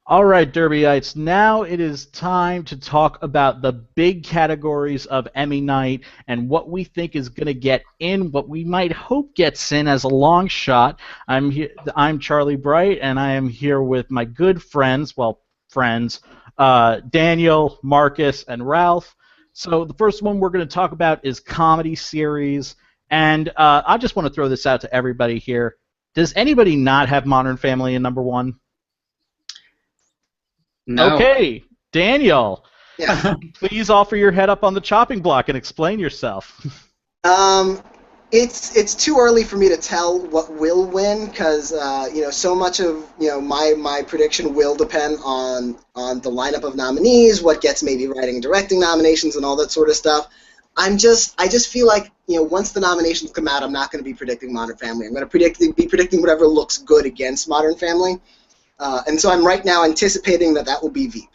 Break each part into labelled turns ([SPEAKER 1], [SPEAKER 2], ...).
[SPEAKER 1] All right, Derbyites, now it is time to talk about the big categories of Emmy night and what we think is going to get in, what we might hope gets in as a long shot. I'm Charlie Bright, and I am here with my good friends, Daniel, Marcus, and Ralph. So the first one we're going to talk about is comedy series, and I just want to throw this out to everybody here. Does anybody not have Modern Family in number one?
[SPEAKER 2] No.
[SPEAKER 1] Okay, Daniel.
[SPEAKER 3] Yeah.
[SPEAKER 1] Please offer your head up on the chopping block and explain yourself.
[SPEAKER 3] It's too early for me to tell what will win because so much of my prediction will depend on the lineup of nominees, what gets maybe writing and directing nominations, and all that sort of stuff. I just feel like once the nominations come out, I'm not going to be predicting Modern Family. I'm going to be predicting whatever looks good against Modern Family. And so I'm right now anticipating that will be Veep.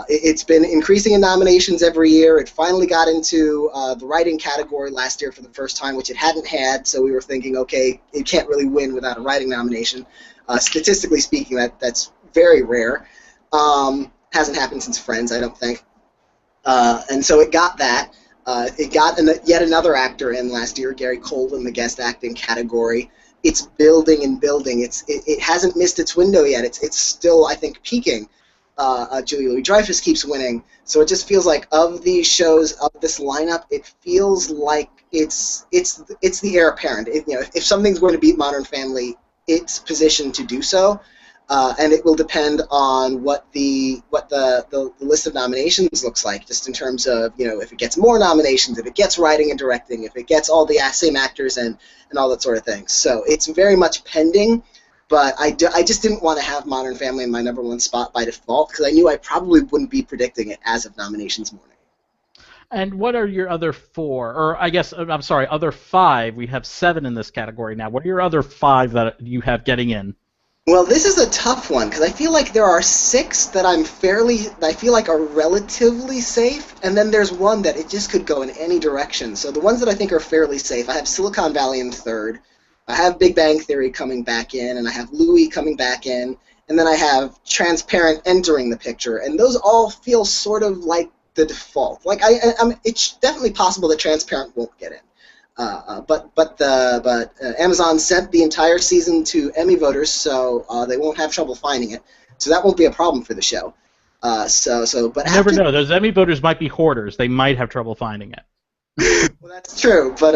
[SPEAKER 3] It's been increasing in nominations every year. It finally got into the writing category last year for the first time, which it hadn't had, so we were thinking, okay, it can't really win without a writing nomination. Statistically speaking, that's very rare. Hasn't happened since Friends, I don't think. And so it got that. It got yet another actor in last year, Gary Cole, in the guest acting category. It's building and building. It hasn't missed its window yet. It's still, I think, peaking. Julia Louis-Dreyfus keeps winning, so it just feels like of these shows, of this lineup, it feels like it's the heir apparent. If something's going to beat Modern Family, it's positioned to do so, and it will depend on what the list of nominations looks like, just in terms of if it gets more nominations, if it gets writing and directing, if it gets all the same actors and all that sort of thing. So it's very much pending. But I just didn't want to have Modern Family in my number one spot by default because I knew I probably wouldn't be predicting it as of nominations morning.
[SPEAKER 1] And what are your other four, or I guess, I'm sorry, other five? We have 7 in this category now. What are your other 5 that you have getting in?
[SPEAKER 3] Well, this is a tough one because I feel like there are 6 that I feel like are relatively safe, and then there's one that it just could go in any direction. So the ones that I think are fairly safe, I have Silicon Valley in third. I have Big Bang Theory coming back in, and I have Louis coming back in, and then I have Transparent entering the picture, and those all feel sort of like the default. Like it's definitely possible that Transparent won't get in, but Amazon sent the entire season to Emmy voters, so they won't have trouble finding it. So that won't be a problem for the show. But
[SPEAKER 1] you never know. Those Emmy voters might be hoarders. They might have trouble finding it.
[SPEAKER 3] Well, that's true, but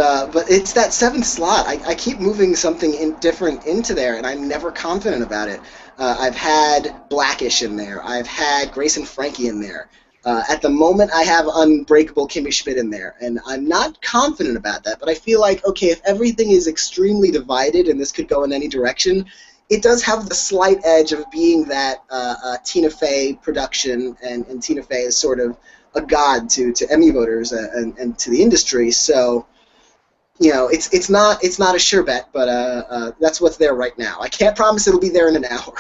[SPEAKER 3] it's that 7th slot. I keep moving something different into there, and I'm never confident about it. I've had Blackish in there. I've had Grace and Frankie in there. At the moment, I have Unbreakable Kimmy Schmidt in there, and I'm not confident about that, but I feel like, okay, if everything is extremely divided and this could go in any direction, it does have the slight edge of being that Tina Fey production, and Tina Fey is sort of a god to Emmy voters and to the industry. So, it's not a sure bet, but that's what's there right now. I can't promise it'll be there in an hour.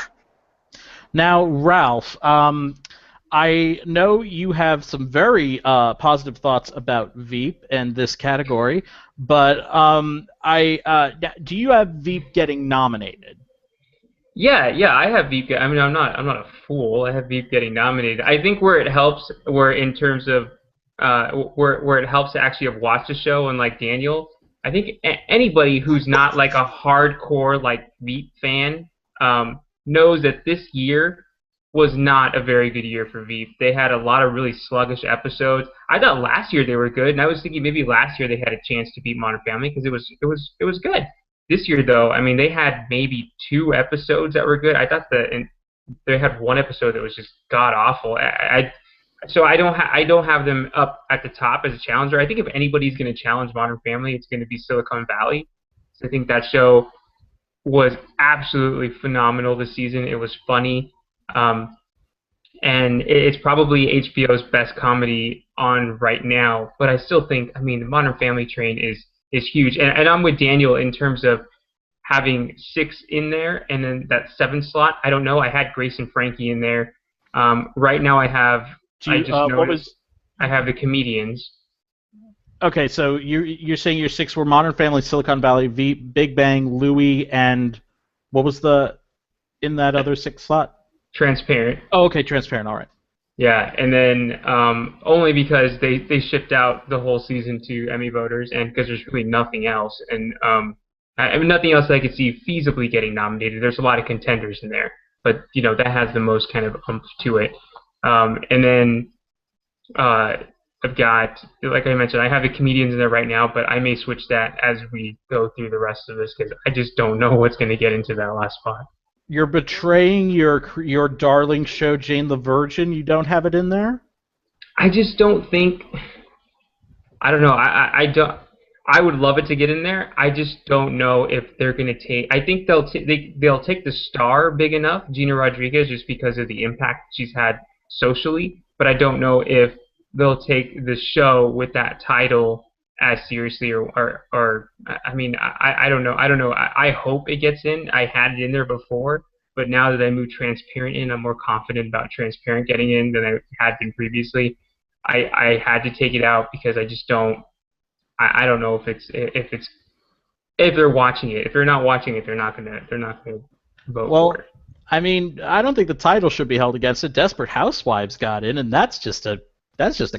[SPEAKER 1] Now, Ralph, I know you have some very positive thoughts about Veep and this category, but do you have Veep getting nominated?
[SPEAKER 2] Yeah, I have Veep. I mean, I'm not a fool. I have Veep getting nominated. I think where it helps, where in terms of where it helps to actually have watched the show, and like Daniel, I think anybody who's not like a hardcore like Veep fan knows that this year was not a very good year for Veep. They had a lot of really sluggish episodes. I thought last year they were good, and I was thinking maybe last year they had a chance to beat Modern Family because it was good. This year, though, I mean, they had maybe 2 episodes that were good. I thought they had 1 episode that was just god awful. So I don't have them up at the top as a challenger. I think if anybody's going to challenge Modern Family, it's going to be Silicon Valley. So I think that show was absolutely phenomenal this season. It was funny, and it's probably HBO's best comedy on right now. But I still think, I mean, the Modern Family train is huge, and I'm with Daniel in terms of having 6 in there, and then that 7th slot. I don't know. I had Grace and Frankie in there. Right now, I have. I have the comedians.
[SPEAKER 1] Okay, so you're saying your 6 were Modern Family, Silicon Valley, Veep, Big Bang, Louis, and what was in that other 6th slot?
[SPEAKER 2] Transparent.
[SPEAKER 1] Oh, okay, Transparent. All right.
[SPEAKER 2] Yeah, and then only because they shipped out the whole season to Emmy voters, and because there's really nothing else, and I mean nothing else that I could see feasibly getting nominated. There's a lot of contenders in there, but that has the most kind of oomph to it. And then I've got, like I mentioned, I have the comedians in there right now, but I may switch that as we go through the rest of this because I just don't know what's going to get into that last spot.
[SPEAKER 1] You're betraying your darling show, Jane the Virgin. You don't have it in there?
[SPEAKER 2] I just don't think. I don't know. I don't. I would love it to get in there. I just don't know if they're going to take. I think they'll take the star big enough, Gina Rodriguez, just because of the impact she's had socially. But I don't know if they'll take the show with that title as seriously or I mean I don't know. I hope it gets in. I had it in there before, but now that I moved Transparent in, I'm more confident about Transparent getting in than I had been previously. I had to take it out because I just don't. I don't know if they're watching it. If they're not watching it, they're not gonna vote for it.
[SPEAKER 1] I mean, I don't think the title should be held against it. Desperate Housewives got in, and that's just a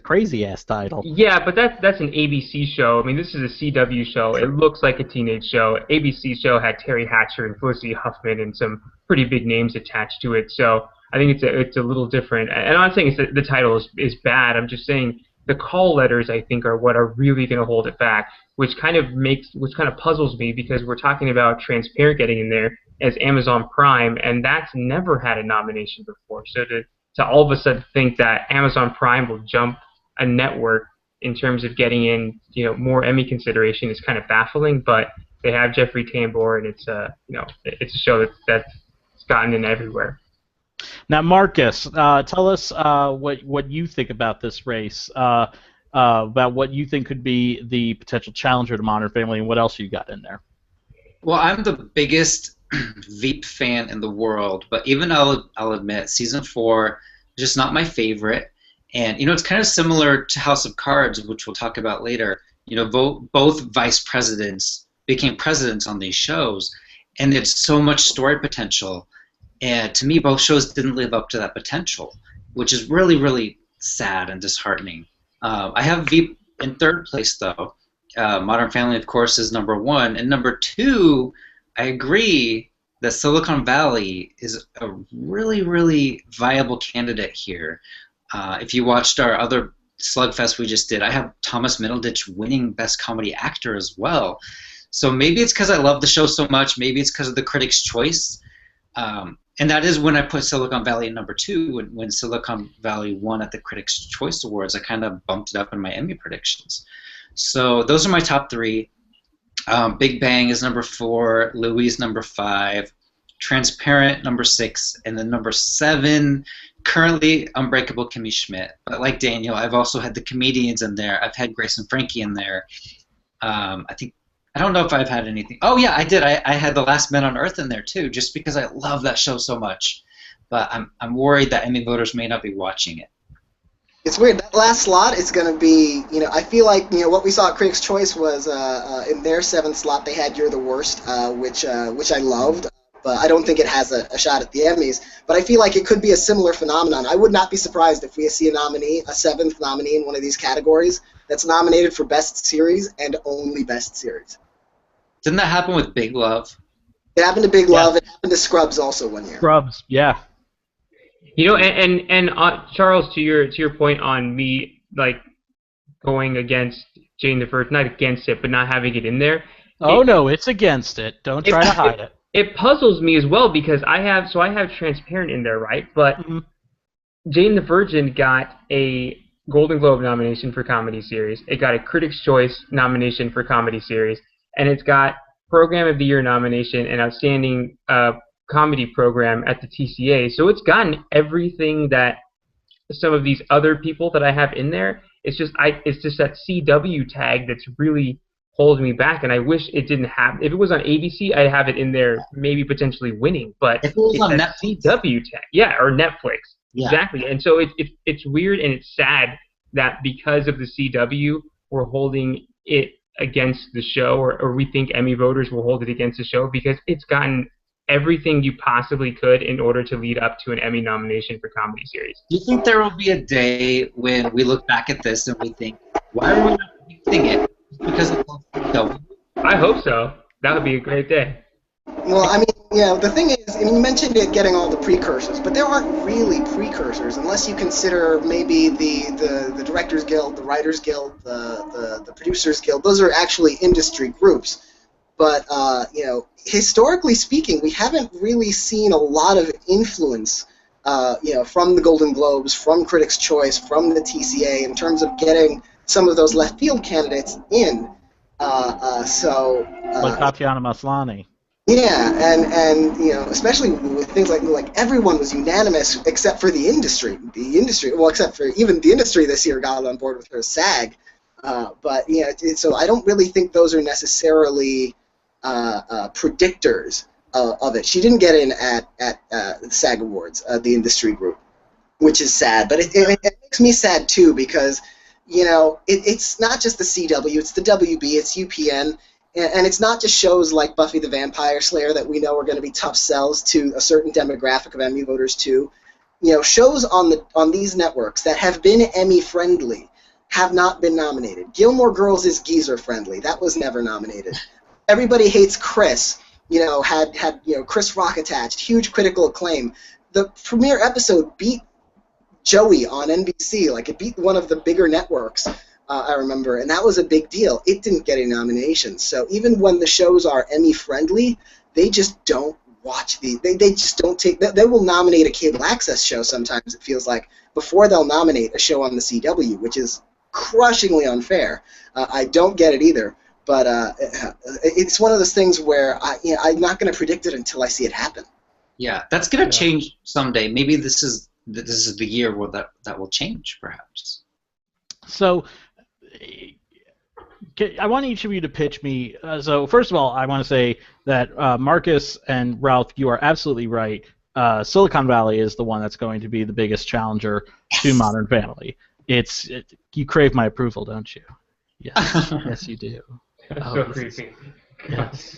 [SPEAKER 1] crazy ass title.
[SPEAKER 2] Yeah, but that's an ABC show. I mean, this is a CW show. It looks like a teenage show. ABC show had Terry Hatcher and Felicity Huffman and some pretty big names attached to it. So I think it's a little different. And I'm not saying the title is bad. I'm just saying the call letters I think are what are really going to hold it back, which kind of puzzles me because we're talking about Transparent getting in there as Amazon Prime, and that's never had a nomination before. So to all of a sudden think that Amazon Prime will jump a network in terms of getting in, more Emmy consideration is kind of baffling. But they have Jeffrey Tambor, and it's it's a show that's gotten in everywhere.
[SPEAKER 1] Now, Marcus, tell us what you think about this race, about what you think could be the potential challenger to Modern Family, and what else you got in there.
[SPEAKER 4] Well, I'm the biggest Veep fan in the world, but even I'll admit season 4 just not my favorite. And it's kind of similar to House of Cards, which we'll talk about later. Both vice presidents became presidents on these shows, and it's so much story potential. And to me, both shows didn't live up to that potential, which is really, really sad and disheartening. I have Veep in 3rd place, though. Modern Family, of course, is number 1. And number 2, I agree that Silicon Valley is a really, really viable candidate here. If you watched our other Slugfest we just did, I have Thomas Middleditch winning Best Comedy Actor as well. So maybe it's because I love the show so much. Maybe it's because of the Critics' Choice. And that is when I put Silicon Valley in number 2. When Silicon Valley won at the Critics' Choice Awards, I kind of bumped it up in my Emmy predictions. So those are my top 3. Big Bang is number 4. Louis number 5. Transparent number 6. And then number 7, currently Unbreakable Kimmy Schmidt. But like Daniel, I've also had the comedians in there. I've had Grace and Frankie in there. I don't know if I've had anything. Oh yeah, I did. I had The Last Men on Earth in there too, just because I love that show so much. But I'm worried that Emmy voters may not be watching it.
[SPEAKER 3] It's weird. That last slot is going to be, I feel like, what we saw at Critics' Choice was in their 7th slot they had You're the Worst, which I loved. But I don't think it has a shot at the Emmys. But I feel like it could be a similar phenomenon. I would not be surprised if we see a 7th nominee in one of these categories that's nominated for Best Series and only Best Series.
[SPEAKER 4] Didn't that happen with Big Love?
[SPEAKER 3] It happened to Big Love. It happened to Scrubs also one year.
[SPEAKER 1] Scrubs, yeah.
[SPEAKER 2] And Charles, to your point on me like going against Jane the Virgin, not against it, but not having it in there.
[SPEAKER 1] Oh no, it's against it. Don't try to hide it.
[SPEAKER 2] It puzzles me as well because I have Transparent in there, right? But Jane the Virgin got a Golden Globe nomination for Comedy Series. It got a Critics' Choice nomination for Comedy Series. And it's got Program of the Year nomination and Outstanding Comedy Program at the TCA. So it's gotten everything that some of these other people that I have in there. It's just that CW tag that's really holding me back. And I wish it didn't have. If it was on ABC, I'd have it in there, maybe potentially winning. But
[SPEAKER 4] if it was on
[SPEAKER 2] that CW tag, yeah, or Netflix,
[SPEAKER 4] yeah.
[SPEAKER 2] Exactly. And so it's weird and it's sad that because of the CW, we're holding it against the show, or we think Emmy voters will hold it against the show because it's gotten everything you possibly could in order to lead up to an Emmy nomination for comedy series.
[SPEAKER 4] Do you think there will be a day when we look back at this and we think, why are we not predicting it? Because of the CW?
[SPEAKER 2] I hope so. That would be a great day.
[SPEAKER 3] Well, I mean, the thing is, I mean, you mentioned it getting all the precursors, but there aren't really precursors unless you consider maybe the Directors Guild, the Writers Guild, the Producers Guild. Those are actually industry groups. But, historically speaking, we haven't really seen a lot of influence, from the Golden Globes, from Critics' Choice, from the TCA in terms of getting some of those left field candidates in.
[SPEAKER 1] Like Tatiana Maslany.
[SPEAKER 3] Yeah, and especially with things like everyone was unanimous except for the industry. Except for even the industry this year got on board with her SAG. So I don't really think those are necessarily predictors of it. She didn't get in at the SAG Awards, the industry group, which is sad. But it makes me sad too because it's not just the CW, it's the WB, it's UPN. And it's not just shows like Buffy the Vampire Slayer that we know are going to be tough sells to a certain demographic of Emmy voters too. Shows on these networks that have been Emmy friendly have not been nominated. Gilmore Girls is geezer friendly. That was never nominated. Everybody Hates Chris. Had Chris Rock attached. Huge critical acclaim. The premiere episode beat Joey on NBC. Like it beat one of the bigger networks. I remember, and that was a big deal. It didn't get any nominations. So even when the shows are Emmy-friendly, they just don't watch they just don't take... They will nominate a cable access show sometimes, it feels like, before they'll nominate a show on the CW, which is crushingly unfair. I don't get it either, but it's one of those things where I'm not going to predict it until I see it happen.
[SPEAKER 4] Yeah, that's going to change someday. Maybe this is the year where that will change, perhaps.
[SPEAKER 1] So... I want each of you to pitch me. So first of all, I want to say that Marcus and Ralph, you are absolutely right. Silicon Valley is the one that's going to be the biggest challenger to Modern Family. You crave my approval, don't you? Yes, yes, you do.
[SPEAKER 2] That's so creepy.
[SPEAKER 1] Yes.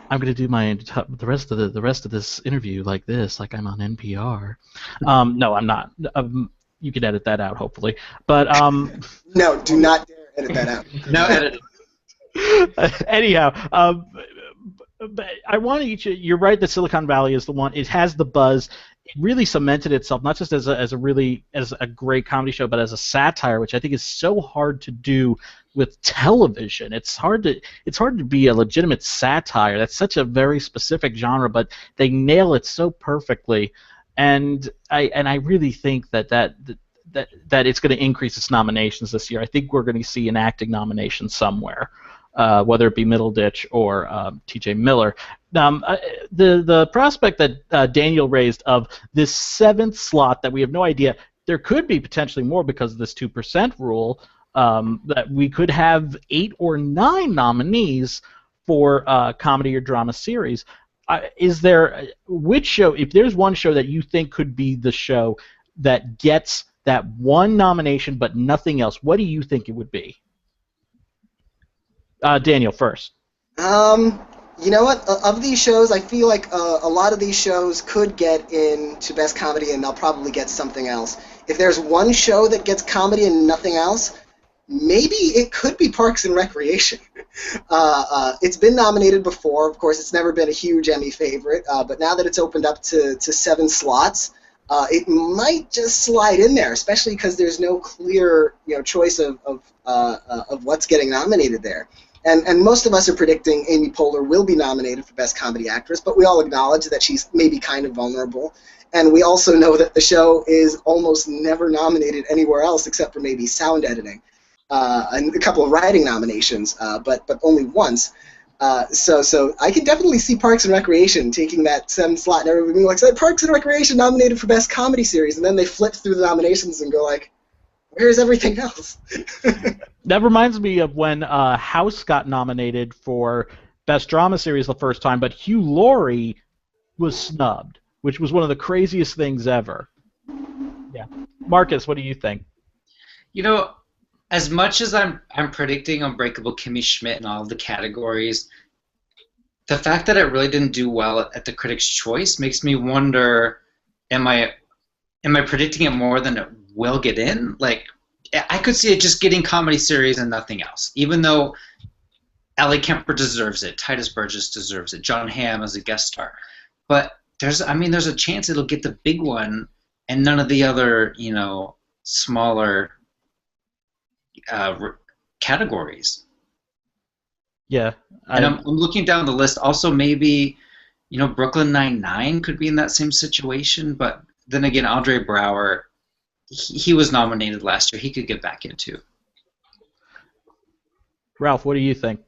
[SPEAKER 1] I'm going to do the rest of this interview like this, like I'm on NPR. No, I'm not. You can edit that out, hopefully. But
[SPEAKER 3] no, do not dare edit that out.
[SPEAKER 4] No edit.
[SPEAKER 1] Anyhow, but I want you're right that Silicon Valley is the one. It has the buzz. It really cemented itself not just as a great comedy show, but as a satire, which I think is so hard to do with television. It's hard to be a legitimate satire. That's such a very specific genre, but they nail it so perfectly. And I really think that it's going to increase its nominations this year. I think we're going to see an acting nomination somewhere, whether it be Middleditch or T.J. Miller. The prospect that Daniel raised of this 7th slot that we have no idea, there could be potentially more because of this 2% rule, that we could have 8 or 9 nominees for comedy or drama series. Is there which show? If there's one show that you think could be the show that gets that one nomination but nothing else, what do you think it would be? Daniel first.
[SPEAKER 3] You know what? Of these shows, I feel like a lot of these shows could get into Best Comedy, and they'll probably get something else. If there's one show that gets comedy and nothing else, maybe it could be Parks and Recreation. It's been nominated before. Of course, it's never been a huge Emmy favorite, but now that it's opened up to 7 slots, it might just slide in there, especially because there's no clear choice of what's getting nominated there. And most of us are predicting Amy Poehler will be nominated for Best Comedy Actress, but we all acknowledge that she's maybe kind of vulnerable. And we also know that the show is almost never nominated anywhere else except for maybe sound editing. And a couple of writing nominations, but only once. So I can definitely see Parks and Recreation taking that 7th slot, and everybody being like, Parks and Recreation nominated for Best Comedy Series, and then they flip through the nominations and go like, where's everything else?
[SPEAKER 1] That reminds me of when House got nominated for Best Drama Series the first time, but Hugh Laurie was snubbed, which was one of the craziest things ever. Yeah, Marcus, what do you think?
[SPEAKER 4] As much as I'm predicting Unbreakable Kimmy Schmidt in all of the categories, the fact that it really didn't do well at the Critics' Choice makes me wonder: am I predicting it more than it will get in? Like, I could see it just getting comedy series and nothing else. Even though Ellie Kemper deserves it, Titus Burgess deserves it, John Hamm as a guest star, but there's a chance it'll get the big one and none of the other, smaller categories.
[SPEAKER 1] Yeah.
[SPEAKER 4] And I'm looking down the list. Also, maybe, Brooklyn Nine-Nine could be in that same situation. But then again, Andre Braugher, he was nominated last year. He could get back in too.
[SPEAKER 1] Ralph, what do you think?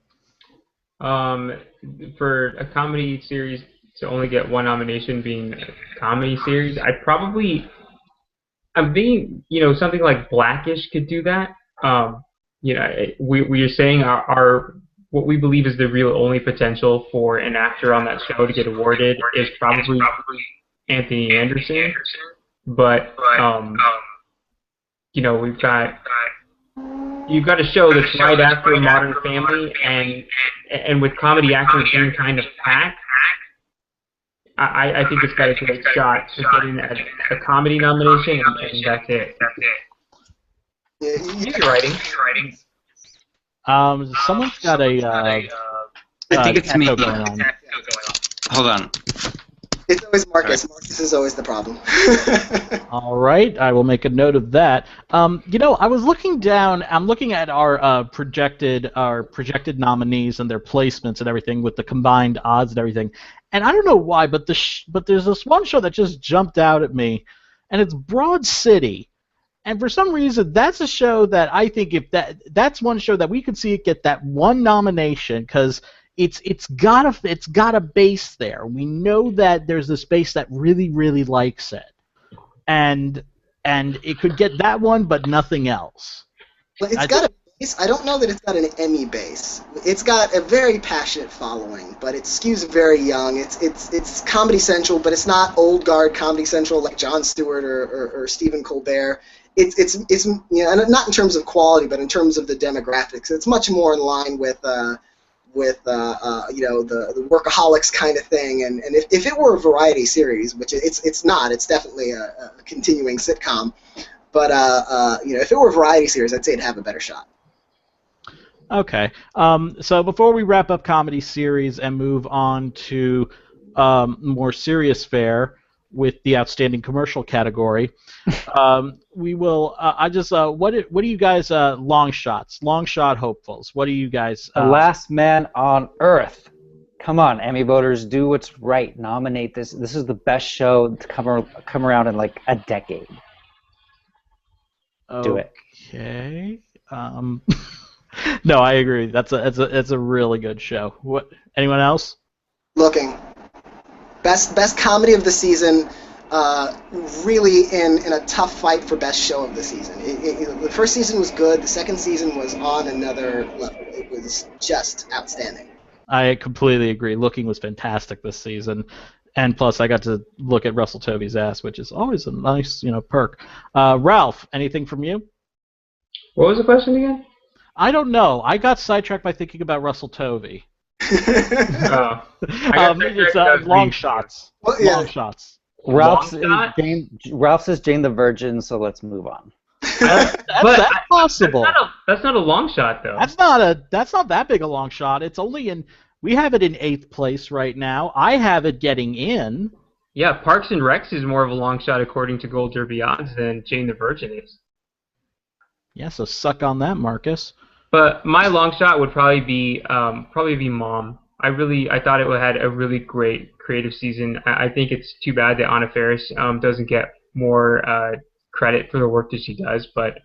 [SPEAKER 2] For a comedy series to only get one nomination being a comedy series, I'm thinking, something like Blackish could do that. We are saying our what we believe is the real only potential for an actor on that show to get awarded is probably Anthony Anderson. But you've got a show that's right after Modern Family, and with comedy actors being kind of packed, I think it's got a great shot to get in a comedy nomination, and that's it. You're writing.
[SPEAKER 1] Someone's got a.
[SPEAKER 4] I think it's me.
[SPEAKER 1] Going on.
[SPEAKER 4] Hold on.
[SPEAKER 3] It's always Marcus. Marcus is always the problem.
[SPEAKER 1] All right, I will make a note of that. I was looking down. I'm looking at our projected nominees and their placements and everything with the combined odds and everything. And I don't know why, but there's this one show that just jumped out at me, and it's Broad City. And for some reason, that's a show that I think that's one show that we could see it get that one nomination because it's got a base there. We know that there's this base that really, really likes it, and it could get that one, but nothing else.
[SPEAKER 3] Well, it's got a base. I don't know that it's got an Emmy base. It's got a very passionate following, but it skews very young. It's Comedy Central, but it's not old guard Comedy Central like Jon Stewart or Stephen Colbert. It's and not in terms of quality, but in terms of the demographics. It's much more in line with the workaholics kind of thing. And if it were a variety series, which it's not, it's definitely a continuing sitcom. But if it were a variety series, I'd say it'd have a better shot.
[SPEAKER 1] Okay. So before we wrap up comedy series and move on to more serious fare with the outstanding commercial category, we will. What do you guys long shot hopefuls? What do you guys?
[SPEAKER 5] The Last Man on Earth. Come on, Emmy voters, do what's right. Nominate this. This is the best show to come around in like a decade. Do it.
[SPEAKER 1] Okay. No, I agree. That's a really good show. What? Anyone else?
[SPEAKER 3] Looking. Best comedy of the season, really in a tough fight for best show of the season. The first season was good. The second season was on another level. It was just outstanding.
[SPEAKER 1] I completely agree. Looking was fantastic this season, and plus I got to look at Russell Tovey's ass, which is always a nice perk. Ralph, anything from you?
[SPEAKER 2] What was the question again?
[SPEAKER 1] I don't know. I got sidetracked by thinking about Russell Tovey. It's long shots.
[SPEAKER 3] Well, yeah.
[SPEAKER 1] Long shots.
[SPEAKER 5] Ralph's is Jane the Virgin, so let's move on.
[SPEAKER 1] That's possible.
[SPEAKER 2] That's not a long shot, though.
[SPEAKER 1] That's not that big a long shot. It's only we have it in 8th place right now. I have it getting in.
[SPEAKER 2] Yeah, Parks and Recs is more of a long shot according to Gold Derby odds than Jane the Virgin is.
[SPEAKER 1] Yeah, so suck on that, Marcus.
[SPEAKER 2] But my long shot would probably be Mom. I thought it had a really great creative season. I think it's too bad that Anna Faris doesn't get more credit for the work that she does. But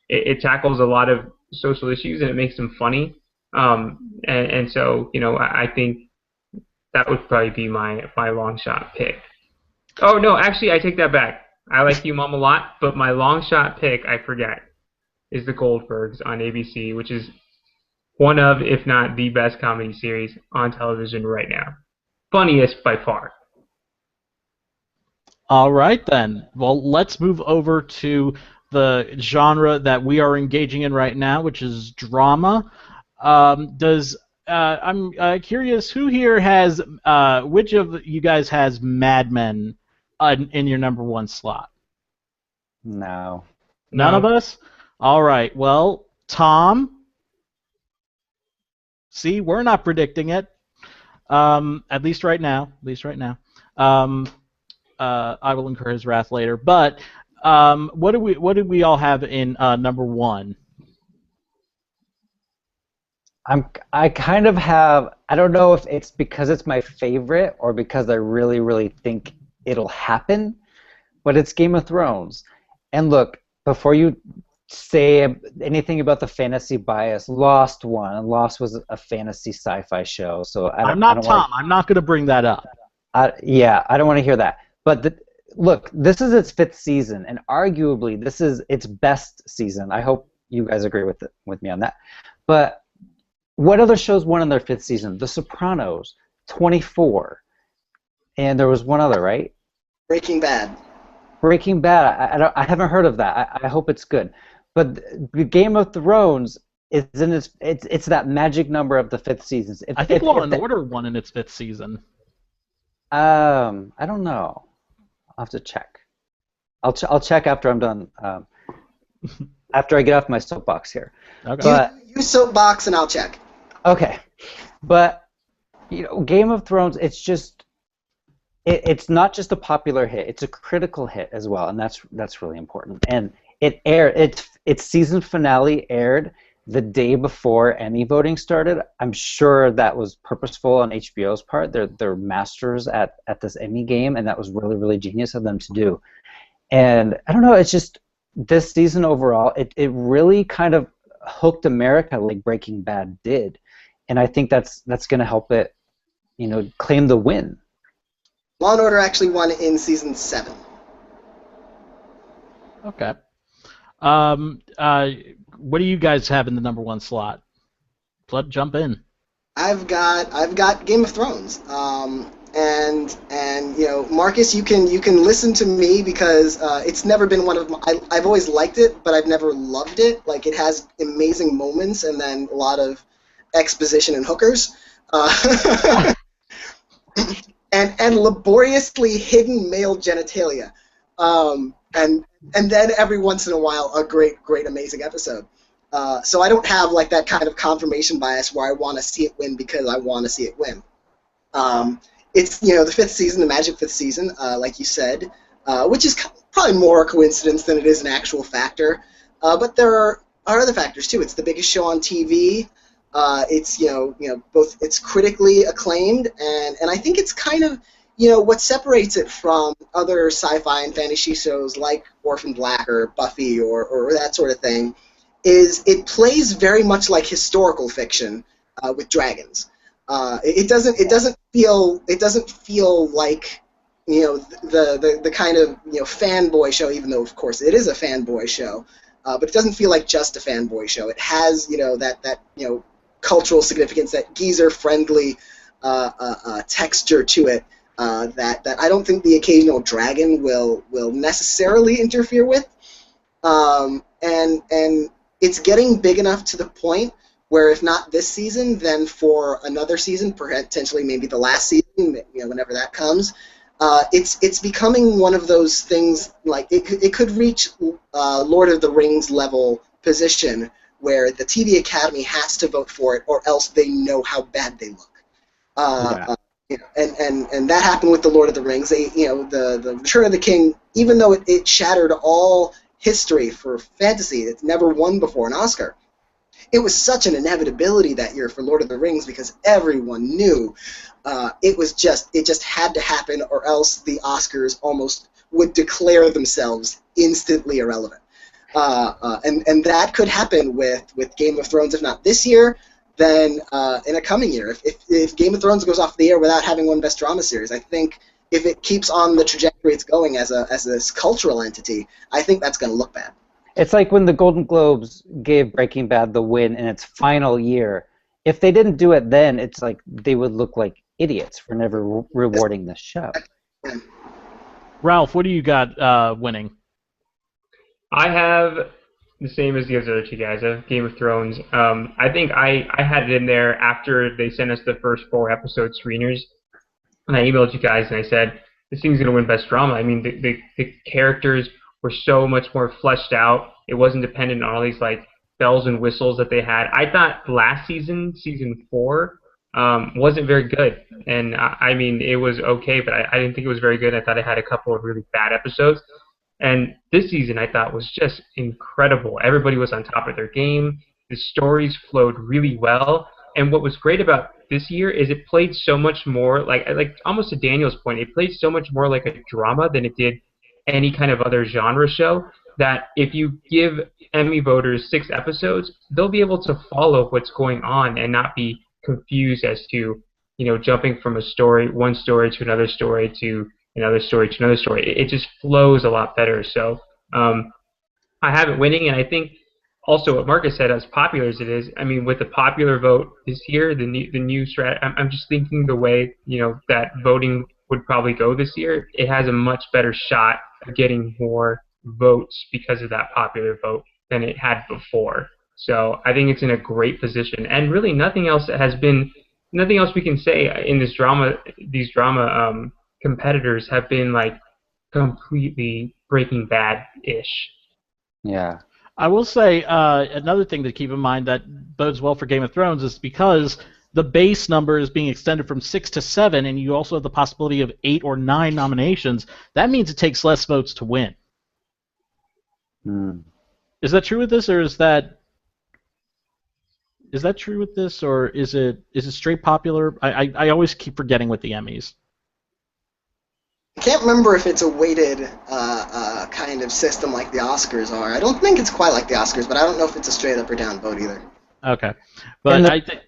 [SPEAKER 2] it tackles a lot of social issues and it makes them funny. And so I think that would probably be my long shot pick. Oh no, actually I take that back. I like You Mom a lot, but my long shot pick, I forget, is The Goldbergs on ABC, which is one of, if not the best comedy series on television right now. Funniest by far.
[SPEAKER 1] All right, then. Well, let's move over to the genre that we are engaging in right now, which is drama. Does I'm curious who here has which of you guys has Mad Men in your number one slot?
[SPEAKER 5] No.
[SPEAKER 1] None of
[SPEAKER 2] No.
[SPEAKER 1] us? All right. Well, Tom. See, we're not predicting it. At least right now. At least right now. I will incur his wrath later. But what do we all have in number one?
[SPEAKER 5] I kind of have, I don't know if it's because it's my favorite or because I really, really think it'll happen, but it's Game of Thrones. And look, before you say anything about the fantasy bias, Lost won, and Lost was a fantasy sci-fi show, so
[SPEAKER 1] I'm
[SPEAKER 5] I
[SPEAKER 1] not
[SPEAKER 5] don't
[SPEAKER 1] Tom. I'm not going to bring that up.
[SPEAKER 5] yeah, I don't want to hear that. But look, this is its 5th season, and arguably this is its best season. I hope you guys agree with me on that. But what other shows won in their 5th season? The Sopranos, 24, and there was one other, right?
[SPEAKER 3] Breaking Bad.
[SPEAKER 5] Breaking Bad. I haven't heard of that. I hope it's good. But the Game of Thrones is in it's that magic number of the 5th season.
[SPEAKER 1] I think Law and Order won in its 5th season.
[SPEAKER 5] I don't know. I'll have to check. I'll check after I'm done. After I get off my soapbox here.
[SPEAKER 1] Okay.
[SPEAKER 5] But
[SPEAKER 3] You soapbox and I'll check.
[SPEAKER 5] okay, but Game of Thrones. It's just it's not just a popular hit. It's a critical hit as well, and that's really important. And it aired. Its season finale aired the day before Emmy voting started. I'm sure that was purposeful on HBO's part. They're masters at this Emmy game, and that was really, really genius of them to do. And I don't know, it's just this season overall, it really kind of hooked America like Breaking Bad did. And I think that's going to help it, claim the win.
[SPEAKER 3] Law and Order actually won in season 7.
[SPEAKER 1] Okay. What do you guys have in the number one slot? Jump in.
[SPEAKER 3] I've got Game of Thrones. And Marcus, you can listen to me because it's never been one of my. I've always liked it, but I've never loved it. Like, it has amazing moments and then a lot of exposition and hookers, and laboriously hidden male genitalia, and then every once in a while a great amazing episode. So I don't have like that kind of confirmation bias where I want to see it win because I want to see it win. It's the 5th season, the magic 5th season, like you said, which is probably more a coincidence than it is an actual factor. But there are other factors too. It's the biggest show on TV. It's both it's critically acclaimed, and I think it's kind of what separates it from other sci-fi and fantasy shows like Orphan Black or Buffy or that sort of thing is it plays very much like historical fiction with dragons. It doesn't feel like the kind of fanboy show, even though of course it is a fanboy show, but it doesn't feel like just a fanboy show. It has that cultural significance, that geezer friendly texture to it that I don't think the occasional dragon will necessarily interfere with, and it's getting big enough to the point where if not this season, then for another season, potentially maybe the last season, whenever that comes, it's becoming one of those things, like it could reach Lord of the Rings level position where the TV Academy has to vote for it or else they know how bad they look. And that happened with the Lord of the Rings. The Return of the King, even though it shattered all history for fantasy, it's never won before an Oscar. It was such an inevitability that year for Lord of the Rings because everyone knew it just had to happen, or else the Oscars almost would declare themselves instantly irrelevant. And that could happen with Game of Thrones, if not this year, then in a coming year. If Game of Thrones goes off the air without having won Best Drama Series, I think if it keeps on the trajectory it's going as this cultural entity, I think that's going to look bad.
[SPEAKER 5] It's like when the Golden Globes gave Breaking Bad the win in its final year. If they didn't do it then, it's like they would look like idiots for never rewarding the show.
[SPEAKER 1] Ralph, what do you got winning?
[SPEAKER 2] I have the same as the other two guys. I have Game of Thrones. I think I had it in there after they sent us the first 4 episode screeners, and I emailed you guys and I said this thing's gonna win best drama. I mean, the characters were so much more fleshed out. It wasn't dependent on all these like bells and whistles that they had. I thought last season, season 4, wasn't very good, and I mean it was okay, but I didn't think it was very good. I thought it had a couple of really bad episodes. And this season I thought was just incredible. Everybody was on top of their game. The stories flowed really well. And what was great about this year is it played so much more like almost to Daniel's point, it played so much more like a drama than it did any kind of other genre show, that if you give Emmy voters 6 episodes, they'll be able to follow what's going on and not be confused as to, jumping from one story to another story to another story to another story. It just flows a lot better. So I have it winning, and I think also what Marcus said, as popular as it is, I mean, with the popular vote this year, the new strat, I'm just thinking the way that voting would probably go this year, it has a much better shot of getting more votes because of that popular vote than it had before. So I think it's in a great position, and really nothing else we can say in this drama. These drama competitors have been like completely Breaking Bad-ish.
[SPEAKER 5] Yeah.
[SPEAKER 1] I will say another thing to keep in mind that bodes well for Game of Thrones is because the base number is being extended from 6 to 7, and you also have the possibility of 8 or 9 nominations. That means it takes less votes to win. Is that true with this, or is that true with this, or is it straight popular? I always keep forgetting with the Emmys.
[SPEAKER 3] I can't remember if it's a weighted kind of system like the Oscars are. I don't think it's quite like the Oscars, but I don't know if it's a straight up or down vote either.
[SPEAKER 1] Okay, but I think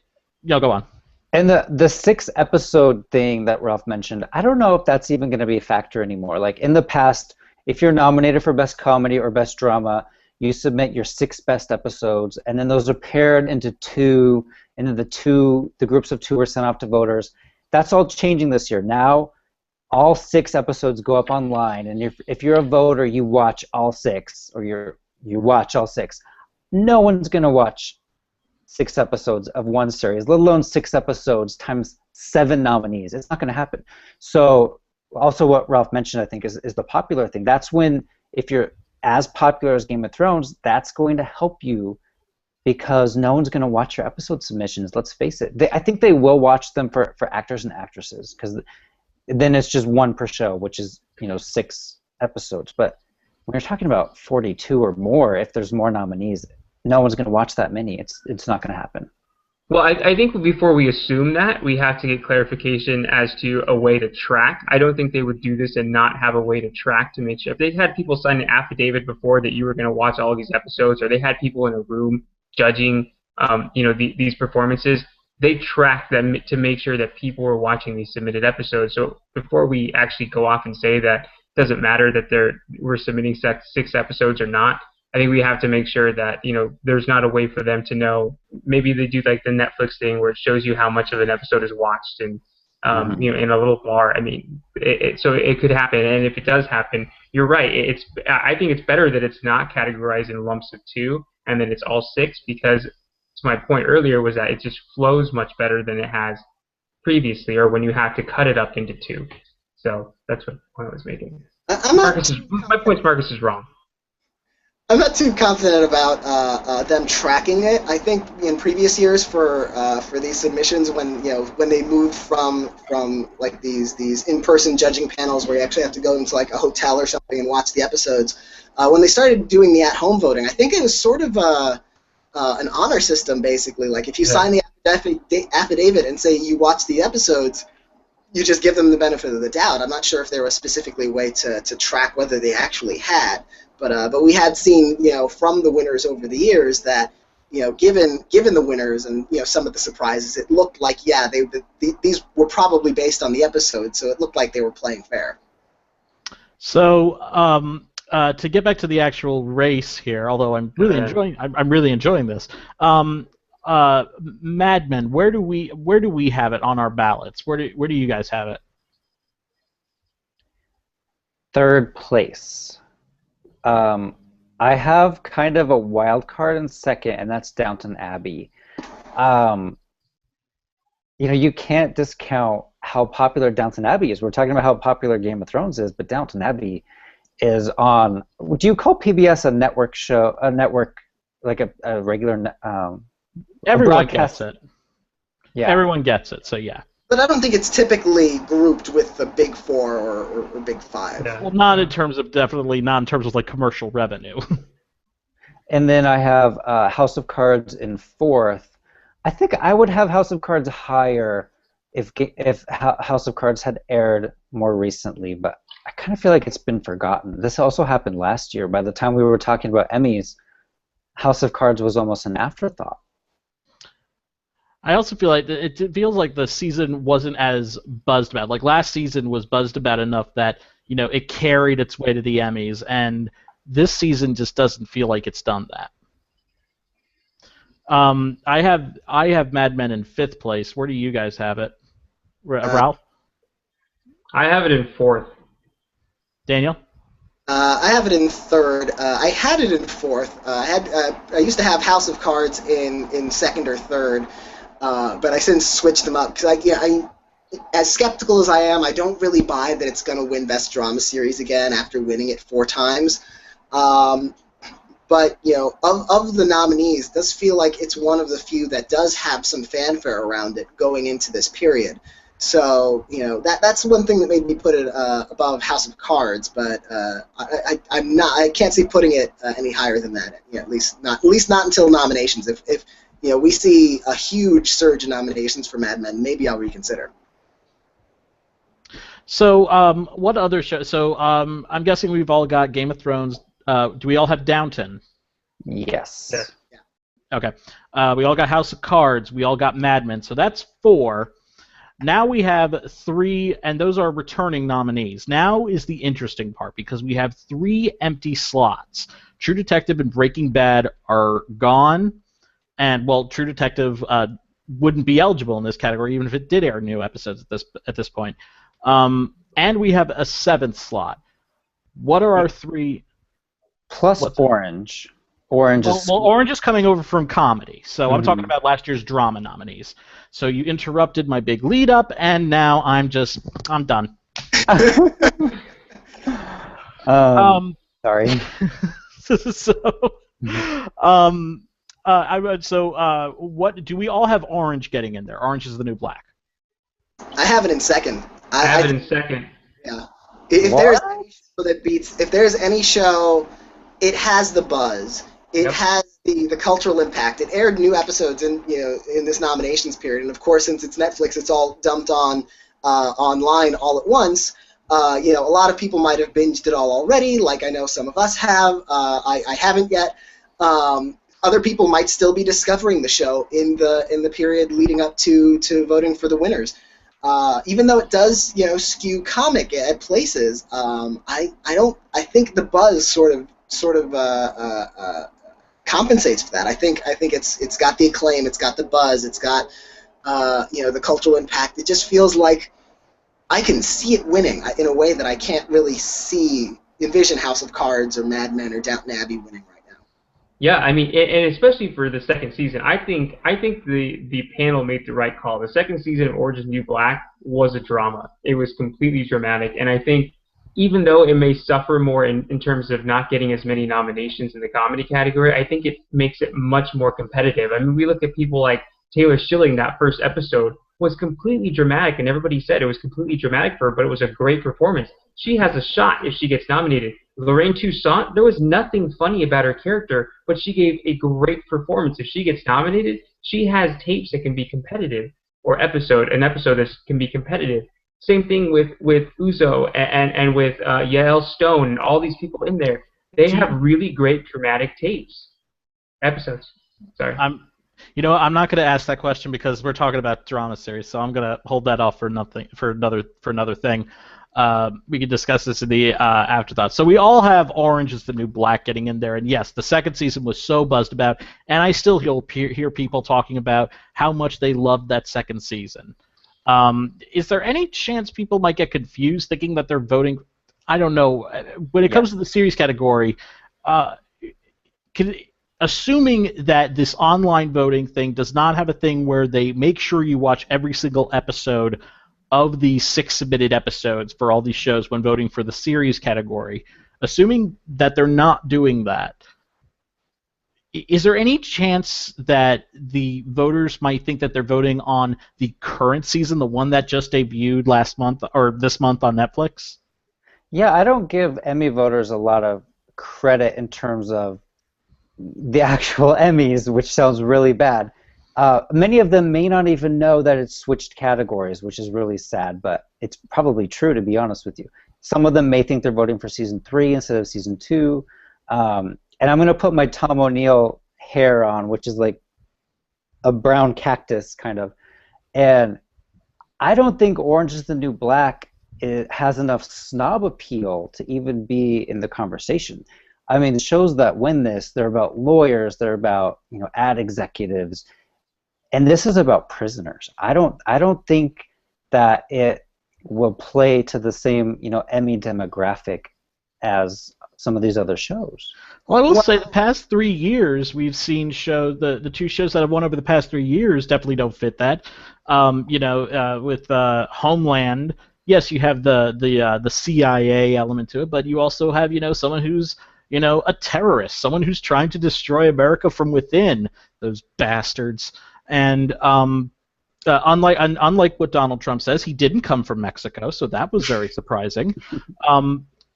[SPEAKER 1] go on.
[SPEAKER 5] And the 6-episode thing that Ralph mentioned, I don't know if that's even going to be a factor anymore. Like in the past, if you're nominated for Best Comedy or Best Drama, you submit your 6 best episodes, and then those are paired into 2, and then the groups of 2 are sent off to voters. That's all changing this year. Now, all 6 episodes go up online, and if you're a voter, you watch all 6, or you watch all 6. No one's going to watch 6 episodes of one series, let alone 6 episodes times 7 nominees. It's not going to happen. So also what Ralph mentioned, I think, is the popular thing. That's when, if you're as popular as Game of Thrones, that's going to help you because no one's going to watch your episode submissions. Let's face it. I think they will watch them for actors and actresses because then it's just 1 per show, which is 6 episodes. But when you're talking about 42 or more, if there's more nominees, no one's going to watch that many. It's not going to happen.
[SPEAKER 2] Well, I think before we assume that, we have to get clarification as to a way to track. I don't think they would do this and not have a way to track to make sure. If they had people sign an affidavit before that you were going to watch all these episodes, or they had people in a room judging, these performances, they track them to make sure that people were watching these submitted episodes. So before we actually go off and say that it doesn't matter that we're submitting 6 episodes or not, I think we have to make sure that there's not a way for them to know. Maybe they do like the Netflix thing where it shows you how much of an episode is watched, and in a little bar. I mean, so it could happen, and if it does happen, you're right. I think it's better that it's not categorized in lumps of 2, and that it's all 6, because my point earlier was that it just flows much better than it has previously, or when you have to cut it up into 2. So that's what point I was making. My point, Marcus is wrong.
[SPEAKER 3] I'm not too confident about them tracking it. I think in previous years for these submissions, when they moved from like these in-person judging panels where you actually have to go into like a hotel or something and watch the episodes, when they started doing the at-home voting, I think it was sort of an honor system basically. Like if you sign the affidavit and say you watch the episodes, you just give them the benefit of the doubt. I'm not sure if there was specifically a way to track whether they actually had. But we had seen, from the winners over the years that, given the winners and some of the surprises, it looked like these were probably based on the episode, so it looked like they were playing fair.
[SPEAKER 1] So to get back to the actual race here, although I'm really enjoying this. Mad Men, where do we have it on our ballots? Where do you guys have it?
[SPEAKER 5] 3rd place. I have kind of a wild card in second, and that's Downton Abbey. Um, you can't discount how popular Downton Abbey is. We're talking about how popular Game of Thrones is, but Downton Abbey is on. Do you call PBS a network show? A network like a regular
[SPEAKER 1] Everyone
[SPEAKER 5] broadcast?
[SPEAKER 1] gets it.
[SPEAKER 5] Yeah.
[SPEAKER 1] Everyone gets it. So yeah.
[SPEAKER 3] But I don't think it's typically grouped with the Big Four or Big Five.
[SPEAKER 2] Yeah.
[SPEAKER 1] Well, not in terms of like commercial revenue.
[SPEAKER 5] And then I have House of Cards in fourth. I think I would have House of Cards higher if House of Cards had aired more recently, but I kind of feel like it's been forgotten. This also happened last year. By the time we were talking about Emmys, House of Cards was almost an afterthought.
[SPEAKER 1] I also feel like it feels like the season wasn't as buzzed about. Like last season was buzzed about enough that it carried its way to the Emmys, and this season just doesn't feel like it's done that. I have Mad Men in fifth place. Where do you guys have it, Ralph?
[SPEAKER 2] I have it in fourth.
[SPEAKER 1] Daniel?
[SPEAKER 3] I have it in third. I had it in fourth. I used to have House of Cards in second or third. But I since switched them up because as skeptical as I am, I don't really buy that it's going to win Best Drama Series again after winning it 4 times. But of the nominees, it does feel like it's one of the few that does have some fanfare around it going into this period. So that's one thing that made me put it above House of Cards. But I can't see putting it any higher than that. At least not until nominations. If we see a huge surge in nominations for Mad Men, maybe I'll reconsider.
[SPEAKER 1] So, what other show? So, I'm guessing we've all got Game of Thrones. Do we all have Downton?
[SPEAKER 5] Yes.
[SPEAKER 3] Yeah.
[SPEAKER 1] Okay. We all got House of Cards. We all got Mad Men. So that's 4. Now we have 3, and those are returning nominees. Now is the interesting part because we have 3 empty slots. True Detective and Breaking Bad are gone. And True Detective wouldn't be eligible in this category even if it did air new episodes at this point. And we have a 7th slot. What are our 3?
[SPEAKER 5] Plus Orange. Orange is
[SPEAKER 1] Orange is coming over from comedy, so I'm talking about last year's drama nominees. So you interrupted my big lead up, and now I'm done.
[SPEAKER 5] Sorry.
[SPEAKER 1] What do we all have? Orange getting in there? Orange is the new black.
[SPEAKER 3] I have it in second.
[SPEAKER 2] I have it in second.
[SPEAKER 3] Yeah. If there's any show that beats, if there's any show, it has the buzz. It has the cultural impact. It aired new episodes in this nominations period, and of course, since it's Netflix, it's all dumped on online all at once. A lot of people might have binged it all already, like I know some of us have. I haven't yet. Other people might still be discovering the show in the period leading up to voting for the winners. Even though it does skew comic at places, I think the buzz sort of compensates for that. I think it's got the acclaim, it's got the buzz, it's got the cultural impact. It just feels like I can see it winning in a way that I can't really envision House of Cards or Mad Men or Downton Abbey winning right now.
[SPEAKER 2] Yeah, I mean, and especially for the second season, I think the panel made the right call. The second season of Orange is the New Black was a drama. It was completely dramatic, and I think even though it may suffer more in terms of not getting as many nominations in the comedy category, I think it makes it much more competitive. I mean, we look at people like Taylor Schilling. That first episode was completely dramatic, and everybody said it was completely dramatic for her, but it was a great performance. She has a shot if she gets nominated. Lorraine Toussaint, there was nothing funny about her character, but she gave a great performance. If she gets nominated, she has tapes that can be competitive, or an episode that can be competitive. Same thing with Uzo and with Yael Stone and all these people in there. They have really great dramatic episodes. Sorry.
[SPEAKER 1] I'm not going to ask that question because we're talking about drama series, so I'm going to hold that off for another thing. We can discuss this in the afterthought. So we all have Orange is the New Black getting in there, and yes, the second season was so buzzed about, and I still hear people talking about how much they loved that second season. Is there any chance people might get confused thinking that they're voting? I don't know. When it comes to the series category, Can, assuming that this online voting thing does not have a thing where they make sure you watch every single episode of the 6 submitted episodes for all these shows when voting for the series category, assuming that they're not doing that, is there any chance that the voters might think that they're voting on the current season, the one that just debuted last month or this month on Netflix?
[SPEAKER 5] Yeah, I don't give Emmy voters a lot of credit in terms of the actual Emmys, which sounds really bad. Many of them may not even know that it's switched categories, which is really sad, but it's probably true, to be honest with you. Some of them may think they're voting for season 3 instead of season 2. And I'm going to put my Tom O'Neill hair on, which is like a brown cactus, kind of. And I don't think Orange is the New Black has enough snob appeal to even be in the conversation. I mean, the shows that win this, they're about lawyers, they're about, you know, ad executives, and this is about prisoners. I don't think that it will play to the same, you know, Emmy demographic as some of these other shows.
[SPEAKER 1] Well, I will say the past 3 years we've seen the 2 shows that have won over the past 3 years definitely don't fit that. With Homeland, yes, you have the CIA element to it, but you also have, you know, someone who's, you know, a terrorist, someone who's trying to destroy America from within, those bastards. And unlike what Donald Trump says, he didn't come from Mexico, so that was very surprising.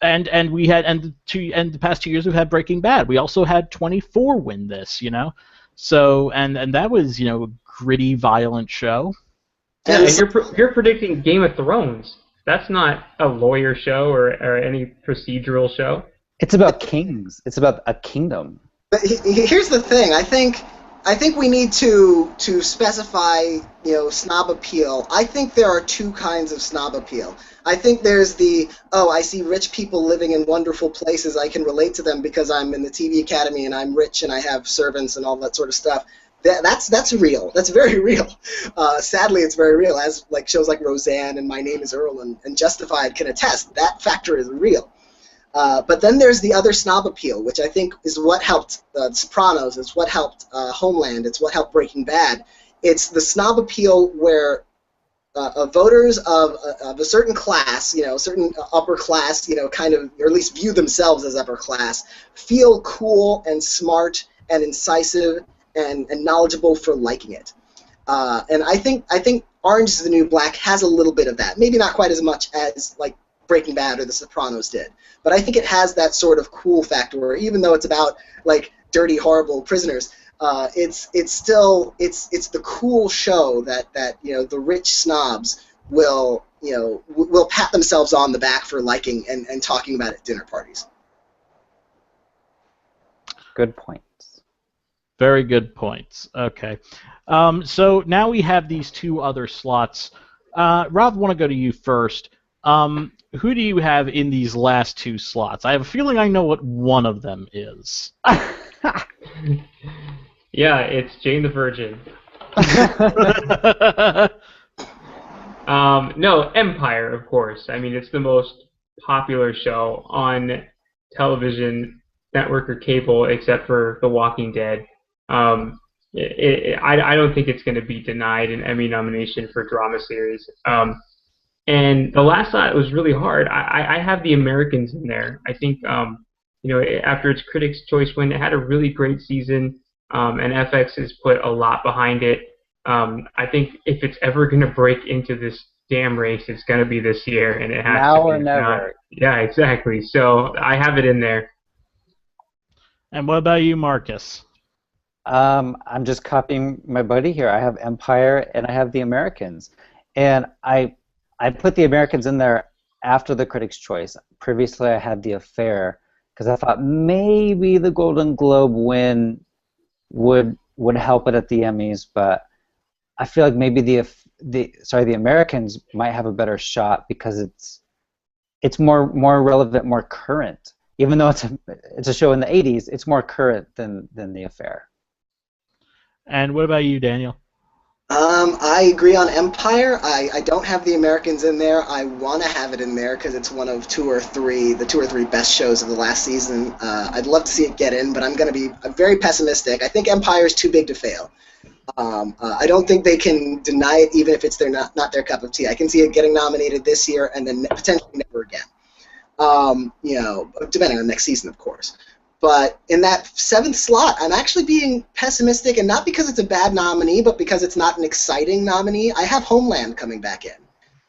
[SPEAKER 1] And we had the past 2 years we've had Breaking Bad. We also had 24 win this, you know. So and that was, you know, a gritty, violent show.
[SPEAKER 2] Yeah, and you're predicting Game of Thrones. That's not a lawyer show or any procedural show.
[SPEAKER 5] It's about kings. It's about a kingdom.
[SPEAKER 3] But here's the thing. I think we need to specify, you know, snob appeal. I think there are 2 kinds of snob appeal. I think there's the, oh, I see rich people living in wonderful places. I can relate to them because I'm in the TV Academy and I'm rich and I have servants and all that sort of stuff. That's real. That's very real. Sadly, it's very real, as like shows like Roseanne and My Name is Earl and Justified can attest. That factor is real. But then there's the other snob appeal, which I think is what helped The Sopranos, it's what helped Homeland, it's what helped Breaking Bad. It's the snob appeal where voters of a certain class, you know, certain upper class, you know, kind of, or at least view themselves as upper class, feel cool and smart and incisive and knowledgeable for liking it. And I think Orange is the New Black has a little bit of that. Maybe not quite as much as like Breaking Bad or The Sopranos did, but I think it has that sort of cool factor where even though it's about like dirty, horrible prisoners, it's the cool show that you know the rich snobs will pat themselves on the back for liking and talking about at dinner parties.
[SPEAKER 5] Good points.
[SPEAKER 1] Very good points. Okay. So now we have these 2 other slots. Rob, I want to go to you first. Who do you have in these last 2 slots? I have a feeling I know what one of them is.
[SPEAKER 2] Yeah, it's Jane the Virgin. No, Empire, of course. I mean, it's the most popular show on television, network, or cable, except for The Walking Dead. I don't think it's going to be denied an Emmy nomination for drama series. And the last slot was really hard. I have The Americans in there. I think, you know, after its Critics' Choice win, it had a really great season, and FX has put a lot behind it. I think if it's ever going to break into this damn race, it's going to be this year, and it has
[SPEAKER 5] now
[SPEAKER 2] to be.
[SPEAKER 5] or never.
[SPEAKER 2] Yeah, exactly. So I have it in there.
[SPEAKER 1] And what about you, Marcus?
[SPEAKER 5] I'm just copying my buddy here. I have Empire and I have The Americans, and I put The Americans in there after the Critics' Choice. Previously, I had The Affair because I thought maybe the Golden Globe win would help it at the Emmys, but I feel like maybe The Americans might have a better shot because it's more relevant, more current. Even though it's a show in the 80s, it's more current than The Affair.
[SPEAKER 1] And what about you, Daniel?
[SPEAKER 3] I agree on Empire. I don't have the Americans in there. I want to have it in there because it's one of the two or three best shows of the last season. I'd love to see it get in, but I'm very pessimistic. I think Empire is too big to fail. I don't think they can deny it, even if it's not their cup of tea. I can see it getting nominated this year and then potentially never again. Depending on next season, of course. But in that seventh slot, I'm actually being pessimistic, and not because it's a bad nominee, but because it's not an exciting nominee. I have Homeland coming back in.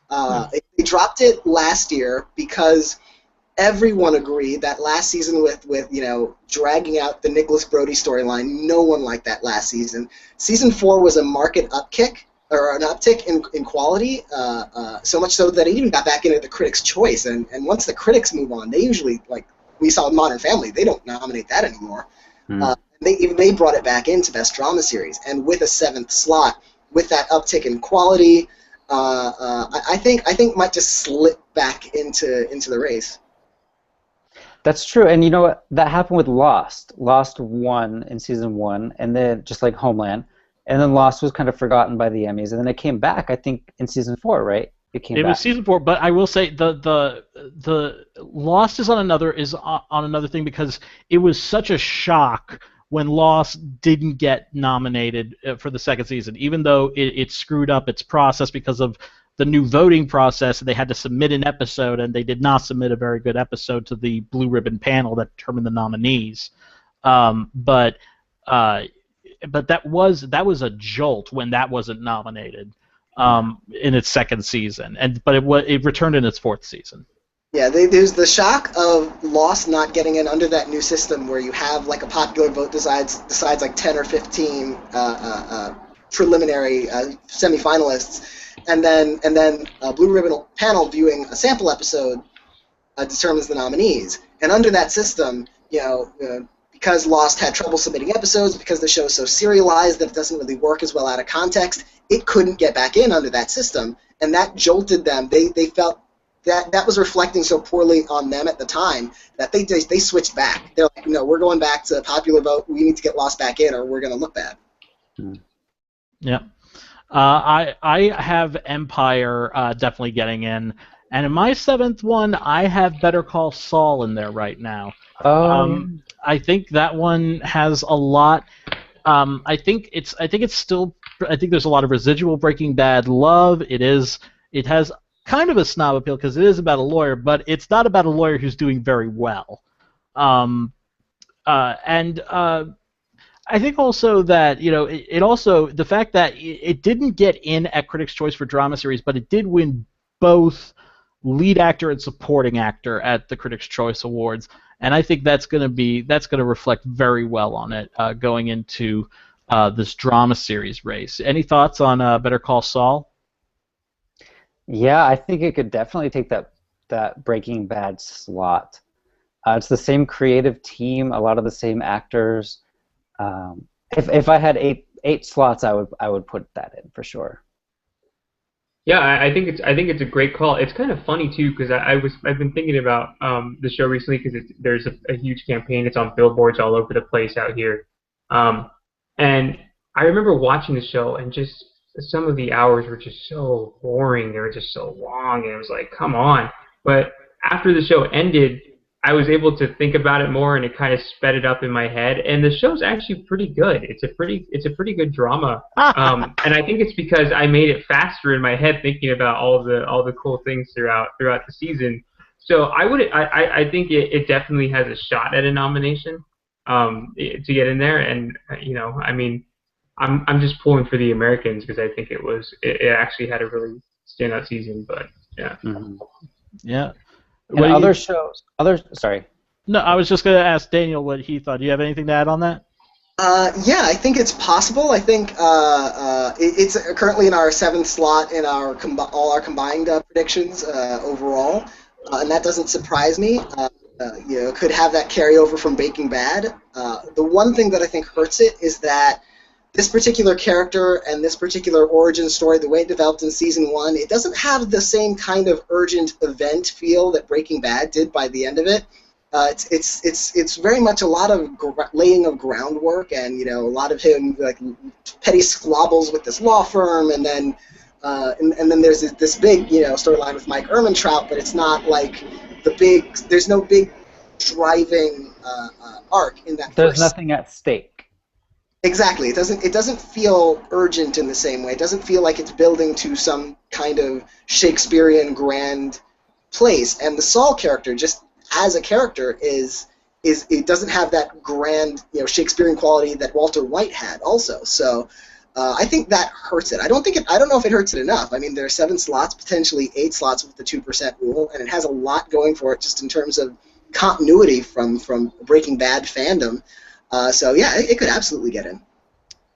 [SPEAKER 3] They dropped it last year because everyone agreed that last season with dragging out the Nicholas Brody storyline, no one liked that last season. Season 4 was a market uptick in quality, so much so that it even got back into the Critics' Choice. And once the critics move on, they usually, like we saw in Modern Family, they don't nominate that anymore. They brought it back into Best Drama Series, and with a seventh slot, with that uptick in quality, I think might just slip back into the race.
[SPEAKER 5] That's true, and you know what? That happened with Lost. Lost won in season 1, and then just like Homeland, and then Lost was kind of forgotten by the Emmys, and then it came back. I think in season 4, right? It
[SPEAKER 1] was season 4, but I will say the Lost is on another thing because it was such a shock when Lost didn't get nominated for the second season, even though it screwed up its process because of the new voting process. They had to submit an episode, and they did not submit a very good episode to the blue ribbon panel that determined the nominees. But that was a jolt when that wasn't nominated in its second season, but it returned in its fourth season.
[SPEAKER 3] Yeah, there's the shock of Lost not getting in under that new system where you have like a popular vote decides like 10 or 15 preliminary semifinalists, and then a blue ribbon panel viewing a sample episode determines the nominees. And under that system, because Lost had trouble submitting episodes, because the show's so serialized that it doesn't really work as well out of context, it couldn't get back in under that system, and that jolted them. They felt that was reflecting so poorly on them at the time that they switched back. They're like, no, we're going back to popular vote. We need to get Lost back in, or we're going to look bad.
[SPEAKER 1] Yeah. I have Empire definitely getting in, and in my seventh one, I have Better Call Saul in there right now. I think that one has a lot. I think there's a lot of residual Breaking Bad love. It has kind of a snob appeal because it is about a lawyer, but it's not about a lawyer who's doing very well. I think also that it also the fact that it didn't get in at Critics' Choice for Drama Series, but it did win both lead actor and supporting actor at the Critics' Choice Awards, and I think that's going to reflect very well on it going into this drama series race. Any thoughts on Better Call Saul?
[SPEAKER 5] Yeah, I think it could definitely take that Breaking Bad slot. It's the same creative team, a lot of the same actors. If I had eight slots, I would put that in for sure.
[SPEAKER 2] Yeah, I think it's a great call. It's kind of funny too because I've been thinking about the show recently because there's a huge campaign. It's on billboards all over the place out here, and I remember watching the show and just some of the hours were just so boring. They were just so long, and it was like, come on. But after the show ended, I was able to think about it more, and it kind of sped it up in my head. And the show's actually pretty good. It's a pretty good drama. And I think it's because I made it faster in my head, thinking about all the cool things throughout the season. So I think it definitely has a shot at a nomination to get in there. And I mean, I'm just pulling for the Americans because I think it actually had a really standout season. But yeah.
[SPEAKER 5] Mm-hmm.
[SPEAKER 1] Yeah.
[SPEAKER 5] And sorry.
[SPEAKER 1] No, I was just going to ask Daniel what he thought. Do you have anything to add on that?
[SPEAKER 3] Yeah, I think it's possible. I think it's currently in our seventh slot in all our combined predictions overall, and that doesn't surprise me. Could have that carryover from Breaking Bad. The one thing that I think hurts it is that this particular character and this particular origin story, the way it developed in season 1, it doesn't have the same kind of urgent event feel that Breaking Bad did by the end of it. It's very much a lot of laying of groundwork, and a lot of him like petty squabbles with this law firm, and then there's this big storyline with Mike Ehrmantraut, but it's not like there's no big driving arc in that.
[SPEAKER 5] There's nothing at stake.
[SPEAKER 3] Exactly. It doesn't feel urgent in the same way. It doesn't feel like it's building to some kind of Shakespearean grand place. And the Saul character, just as a character, it doesn't have that grand Shakespearean quality that Walter White had also. So I think that hurts it. I don't know if it hurts it enough. I mean, there are 7 slots, potentially 8 slots with the 2% rule, and it has a lot going for it just in terms of continuity from Breaking Bad fandom. So yeah, it could absolutely get in.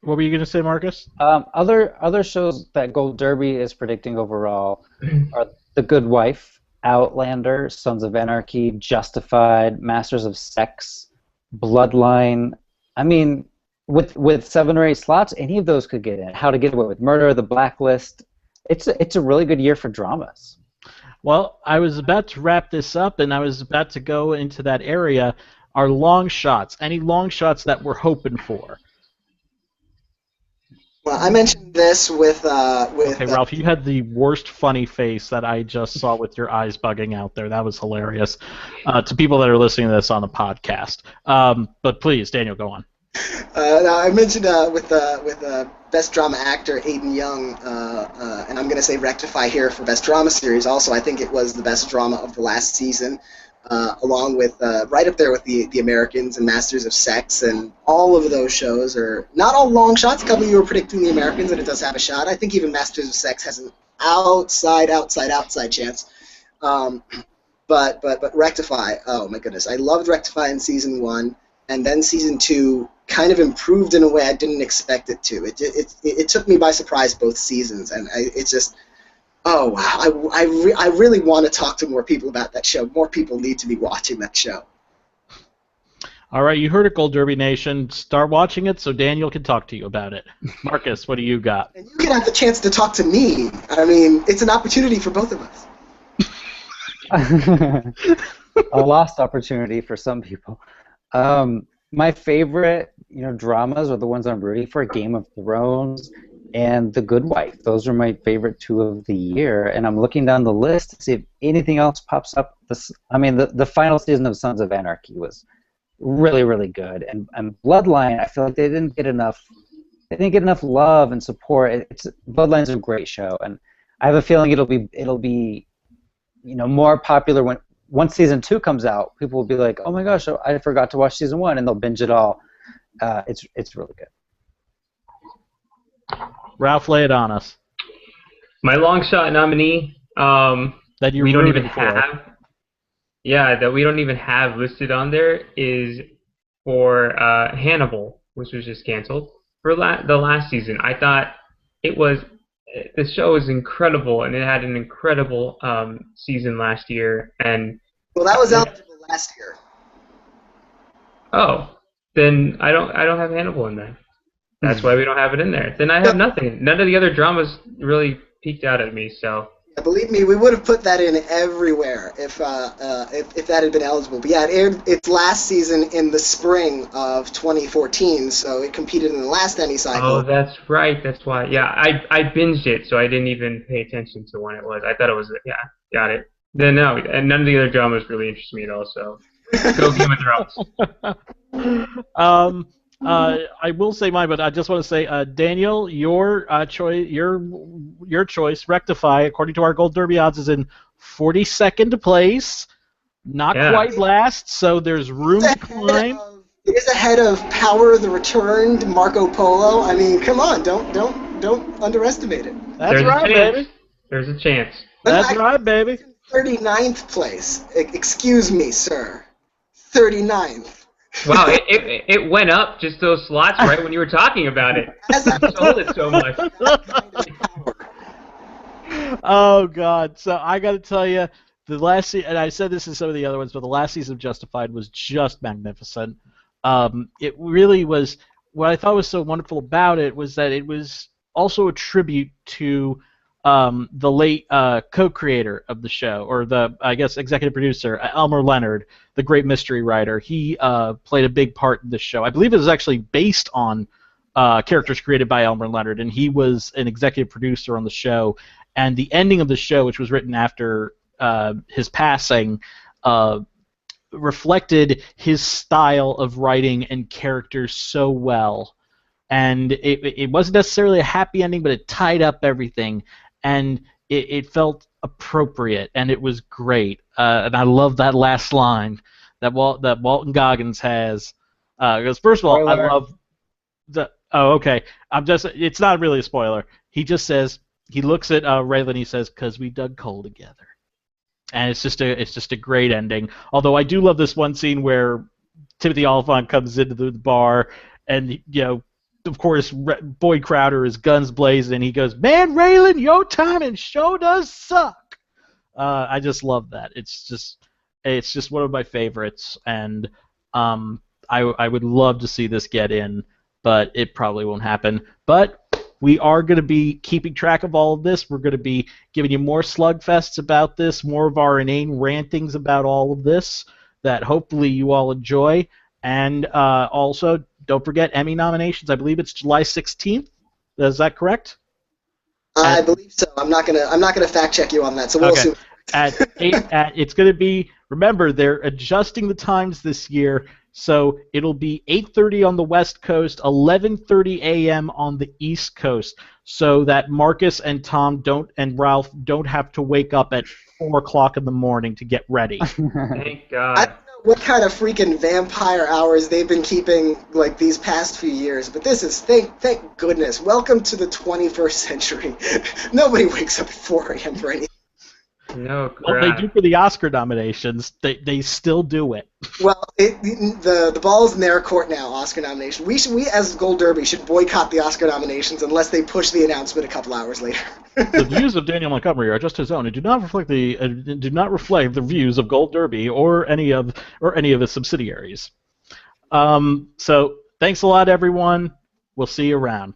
[SPEAKER 1] What were you going to say, Marcus?
[SPEAKER 5] Other shows that Gold Derby is predicting overall are The Good Wife, Outlander, Sons of Anarchy, Justified, Masters of Sex, Bloodline. I mean, with 7 or 8 slots, any of those could get in. How to Get Away with Murder, The Blacklist. It's a really good year for dramas.
[SPEAKER 1] Well, I was about to wrap this up, and I was about to go into that area. Are long shots? Any long shots that we're hoping for?
[SPEAKER 3] Well, I mentioned this with.
[SPEAKER 1] Okay, Ralph, you had the worst funny face that I just saw with your eyes bugging out there. That was hilarious. To people that are listening to this on the podcast. But please, Daniel, go on.
[SPEAKER 3] Now, I mentioned with Best Drama Actor Aidan Young, and I'm going to say Rectify here for Best Drama Series. Also, I think it was the best drama of the last season, along with right up there with the Americans and Masters of Sex, and all of those shows are not all long shots. A couple of you were predicting the Americans, and it does have a shot. I think even Masters of Sex has an outside chance. But Rectify, oh my goodness, I loved Rectify in season 1. And then season 2 kind of improved in a way I didn't expect it to. It took me by surprise both seasons, and it's just, oh wow! I really want to talk to more people about that show. More people need to be watching that show.
[SPEAKER 1] All right, you heard it, Gold Derby Nation. Start watching it so Daniel can talk to you about it. Marcus, what do you got?
[SPEAKER 3] And you can have the chance to talk to me. I mean, it's an opportunity for both of us.
[SPEAKER 5] A lost opportunity for some people. My favorite, dramas are the ones I'm rooting for: Game of Thrones and The Good Wife. Those are my favorite 2 of the year, and I'm looking down the list to see if anything else pops up. The final season of Sons of Anarchy was really, really good, and Bloodline, I feel like they didn't get enough love and support. Bloodline's a great show, and I have a feeling it'll be more popular once season 2 comes out. People will be like, "Oh my gosh, I forgot to watch season 1," and they'll binge it all. It's really good.
[SPEAKER 1] Ralph, lay it on us.
[SPEAKER 2] My long shot nominee
[SPEAKER 1] That
[SPEAKER 2] we don't even have. Yeah, that we don't even have listed on there is for Hannibal, which was just canceled for the last season. I thought the show was incredible, and it had an incredible season last year. And
[SPEAKER 3] well, that was eligible last year.
[SPEAKER 2] Oh, then I don't have Hannibal in there. That's why we don't have it in there. Then I have nothing. None of the other dramas really peeked out at me. So.
[SPEAKER 3] Believe me, we would have put that in everywhere if that had been eligible. But yeah, it aired its last season in the spring of 2014, so it competed in the last Emmy cycle.
[SPEAKER 2] Oh, that's right. That's why. Yeah, I binged it, so I didn't even pay attention to when it was. I thought it was. Yeah, got it. Then no, and none of the other dramas really interest me at all. So go Game of Thrones.
[SPEAKER 1] I will say mine, but I just want to say, Daniel, your choice, Rectify, according to our Gold Derby odds, is in 42nd place, not quite last, so there's room to climb.
[SPEAKER 3] It is ahead of Power of the Returned, Marco Polo. I mean, come on, don't underestimate it.
[SPEAKER 1] That's right, baby.
[SPEAKER 2] There's a chance.
[SPEAKER 1] That's right, baby.
[SPEAKER 3] 39th place. Excuse me, sir. 39th.
[SPEAKER 2] Wow, it went up just those slots right when you were talking about it. You sold it so much.
[SPEAKER 1] Oh, God. So I got to tell you, the last season, and I said this in some of the other ones, but the last season of Justified was just magnificent. It really was. What I thought was so wonderful about it was that it was also a tribute to the late co-creator of the show, or the, I guess, executive producer, Elmer Leonard, the great mystery writer. He played a big part in this show. I believe it was actually based on characters created by Elmer Leonard, and he was an executive producer on the show. And the ending of the show, which was written after his passing, reflected his style of writing and characters so well. And it wasn't necessarily a happy ending, but it tied up everything, and it felt appropriate, and it was great. And I love that last line that Walton Goggins has. Because first of all,
[SPEAKER 5] Spoiler.
[SPEAKER 1] I love the. Oh, okay. It's not really a spoiler. He just says, he looks at Raylan, and he says, "'Cause we dug coal together." And it's just a great ending. Although I do love this one scene where Timothy Oliphant comes into the bar, and of course, Boyd Crowder is guns blazing, and he goes, "Man, Raylan, your timing sure does suck." I just love that. It's just one of my favorites, and I would love to see this get in, but it probably won't happen. But we are going to be keeping track of all of this. We're going to be giving you more slugfests about this, more of our inane rantings about all of this that hopefully you all enjoy. And also, don't forget Emmy nominations. I believe it's July 16th. Is that correct?
[SPEAKER 3] I believe so. I'm not gonna fact check you on that. So we'll
[SPEAKER 1] Okay.
[SPEAKER 3] assume.
[SPEAKER 1] It's going to be. Remember, they're adjusting the times this year, so it'll be 8:30 on the West Coast, 11:30 a.m. on the East Coast, so that Marcus and Tom and Ralph don't have to wake up at 4 o'clock in the morning to get ready.
[SPEAKER 2] Thank
[SPEAKER 3] I
[SPEAKER 2] God.
[SPEAKER 3] don't know what kind of freaking vampire hours they've been keeping like these past few years, but this is thank goodness. Welcome to the 21st century. Nobody wakes up at 4 a.m. for anything.
[SPEAKER 2] No crap.
[SPEAKER 1] Well, they do for the Oscar nominations. They still do it.
[SPEAKER 3] Well, the ball's in their court now. Oscar nomination. We as Gold Derby should boycott the Oscar nominations unless they push the announcement a couple hours later.
[SPEAKER 1] The views of Daniel Montgomery are just his own and do not reflect the views of Gold Derby or any of its subsidiaries. So thanks a lot, everyone. We'll see you around.